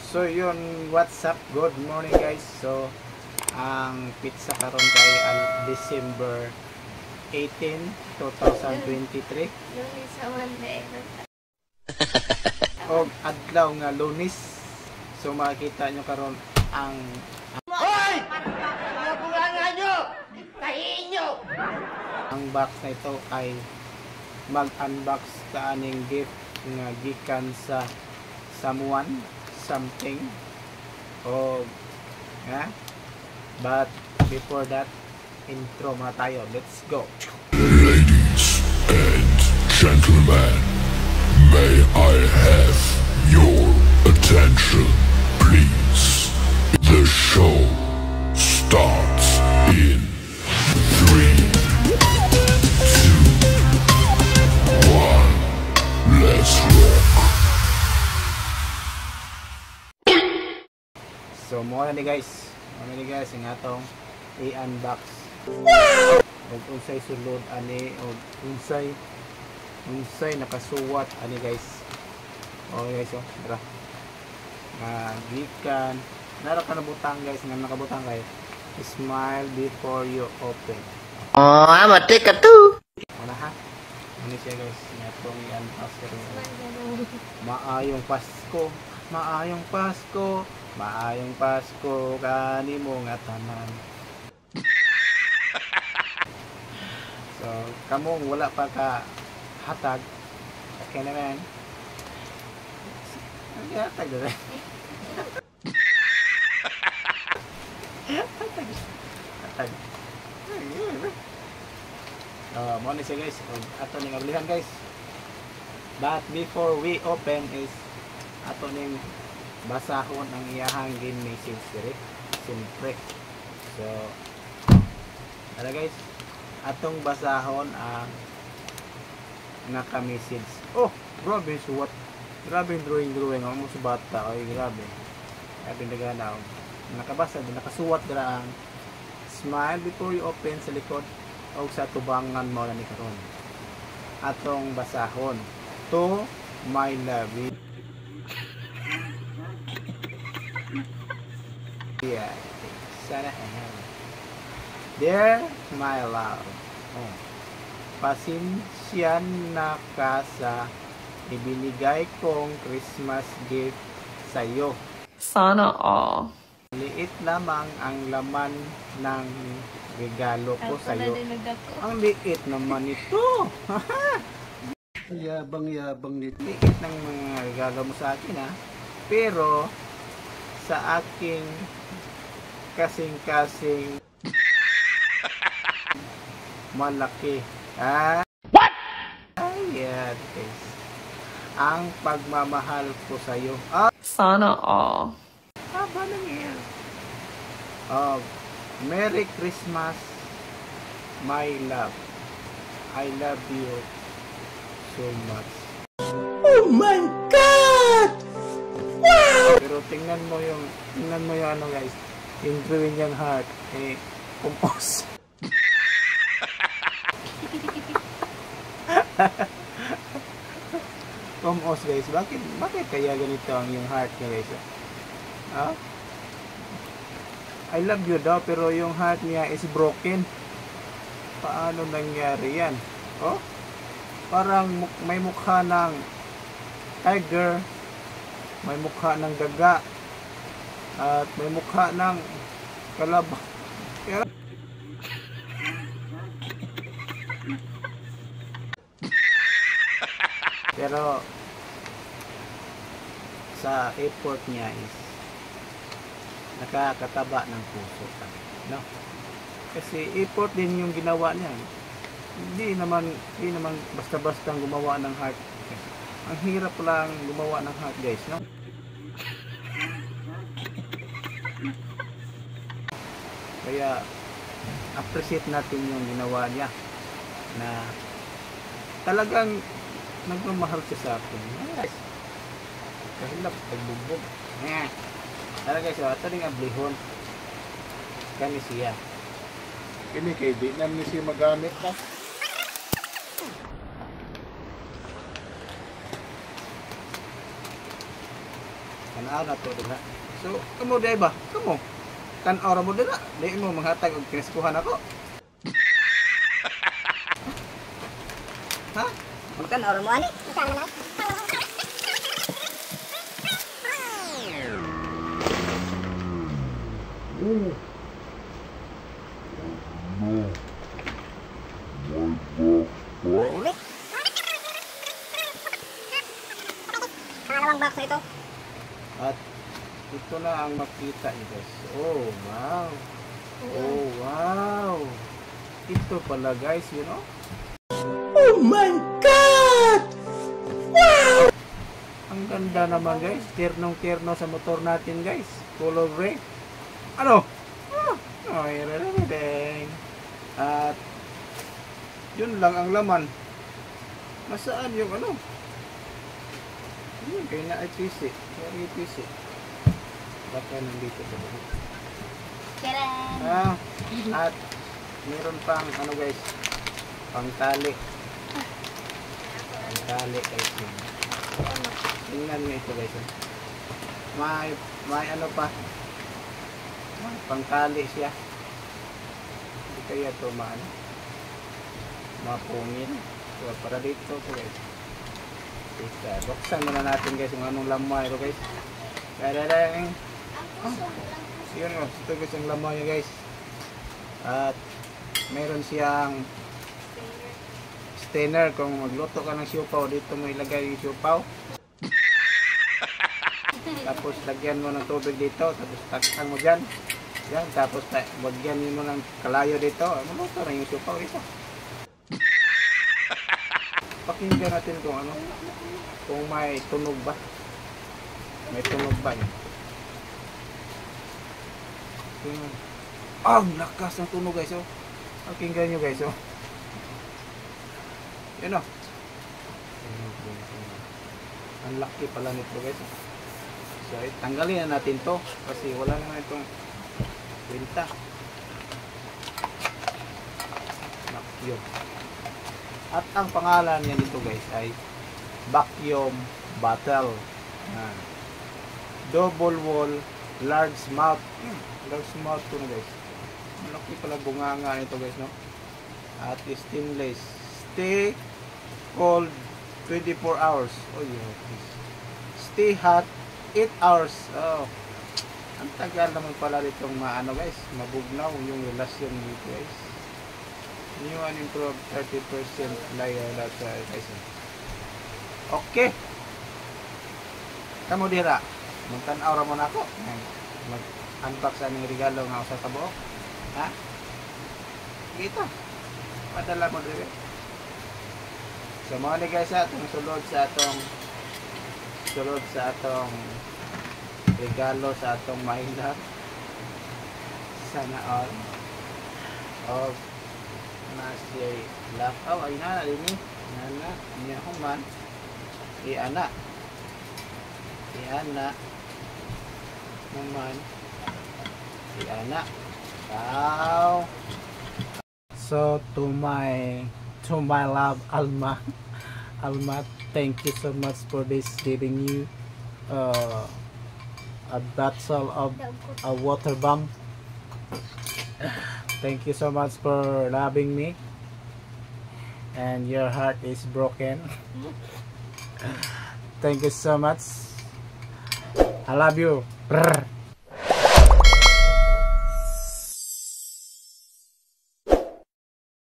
So yun, what's up? Good morning guys. So ang pizza karon kay December 18, 2023. Lunes sa Monday. O adlaw nga Lunes. So makikita nyo karon ang Hoy! Mga bunganga nyo! Tahiin nyo! ang box na ito ay mag-unbox sa aning gift nga gikan sa someone, something, o but before that, intro muna tayo. Let's go. Ladies and gentlemen, may I have your attention, please? The show starts in 3, 2, 1. Let's rock. So muna ni guys ang atong i-unbox. Og unsay sulod ani, og unsay nakasuwat ani guys. Okay guys, tara. Gikan nara ka nabutang guys, nga nakabutang kay smile before you open. Oh, I'm a ticket too! Ano ha? Ano siya guys, nga itong i-unbox karon. Maayong Pasko, maayong Pasko, maayong Pasko kanimo nga tanan. So, kamong wala pa ka hatag, okay naman. Ang hatag na rin. Hatag. Mo na siya guys. Ato ning ablihan guys. But before we open is ato ning basahon ang iyahang game message dire. Siyempre. So, tara guys. Atong basahon ang naka-message. Oh, grabe suwat. Grabe drawing ang mo sa bata. Ay grabe. Grabe naganaw. Nakabasa din, nakasuwat dira ang smile before you open sa likod o sa tubangan mo na ni karon. Atong basahon. To my love. Yeah. Sana Dear my love. Oh. Pasensya na ka sa ibinigay kong Christmas gift sa iyo. Sana all. Liit lamang ang laman ng regalo ko sa iyo. Ang liit naman ito. Yabang nito. Liit ng mga regalo mo sa akin ha. Pero sa aking kasing-kasing malaki. What? Ayan, guys. Ang pagmamahal ko sa iyo. Sana all. Haba ng year. Merry Christmas, my love. I love you so much. Oh my God! Wow! Pero tingnan mo yung ano guys. Yung drawing yung heart. Kumpos. Kumpos guys. Bakit kaya ganito ang yung heart niya guys? I love you daw pero yung heart niya is broken. Paano nangyari yan? Oh? Parang may mukha ng tiger, may mukha ng daga, at may mukha ng kalabaw. Pero sa effort niya is nakakataba ng puso, no? Kasi effort din yung ginawa niya. Hindi naman basta-basta gumawa ng heart. Ang hirap lang gumawa ng heart, guys, no? Kaya appreciate natin yung ginawa niya na talagang nagmamahal siya sa akin. Guys, kahilap, nagbubog. Tara guys, ito rin ang blihon. Kani siya. Kini kay di namin siya magamit na. Kanaan na to dira. So, kamo di ba? Kamo. Tan-aw ra mo dira. Di mo manghatag og kinaskuhan ako. Ha? Bukan orang mo ani. Pangalawang box na ito. At ito na ang makita niyo guys. Oh, wow. Oh, wow. Ito pala guys, you know? Oh my God! Wow! Ang ganda naman guys. Ternong-terno sa motor natin guys. Color gray. Ano? Oh, ding. At yun lang ang laman. Masaan yung ano? Yun, kaya na ay PC. Sorry PC. Baka nandito sa buhok. Tara. At meron pang ano guys, pangtali. Pangtali guys. Tingnan nyo ito guys. May ano pa. May pangtali siya. Hindi kaya ito maano. Mapungin. So, para dito ito guys. Buksan muna natin guys kung anong lamay ito guys. Dadadang. Yun o, ito guys ang lamay niya guys. At meron siyang stainer. Kung magluto ka ng siopaw, dito mo ilagay yung siopaw. Tapos lagyan mo ng tubig dito. Tapos takpan mo dyan. Yan, tapos lagyan mo ng kalayo dito. Maluto na yung siopaw dito. Pakinggan natin kung ano. Kung may tunog ba. May tunog ba yun. Ang lakas ng tunog guys oh. Pakinggan nyo guys oh. Yan oh. Ang laki pala nito guys oh. So tanggalin na natin to. Kasi wala naman itong kwenta. Vacuum. At ang pangalan niya nito guys ay vacuum bottle. Double wall, large mouth. Large mouth to na guys. Malaki pala bunganga nito guys no. At stainless. Stay cold 24 hours. Oh yeah. Stay hot 8 hours. Oh. Ang tagal naman pala itong maano guys. Mabugnaw yung relasyon dito guys. New and improved 30% layer that guys. Okay. Kamu dira. Magtanaw ra mo na ako. Mag-unbox ang regalo nga usa sa buok. Ha? Ito. Padala mo diri. So mga ni guys atong sulod sa atong regalo sa atong maila. Sana all. Og nasi lakaw ay na ini. Nana niya human. Iana naman Iana wow. So to my love Alma, thank you so much for this giving you a bottle of a water bomb. Thank you so much for loving me, and your heart is broken. Thank you so much. I love you. Brr.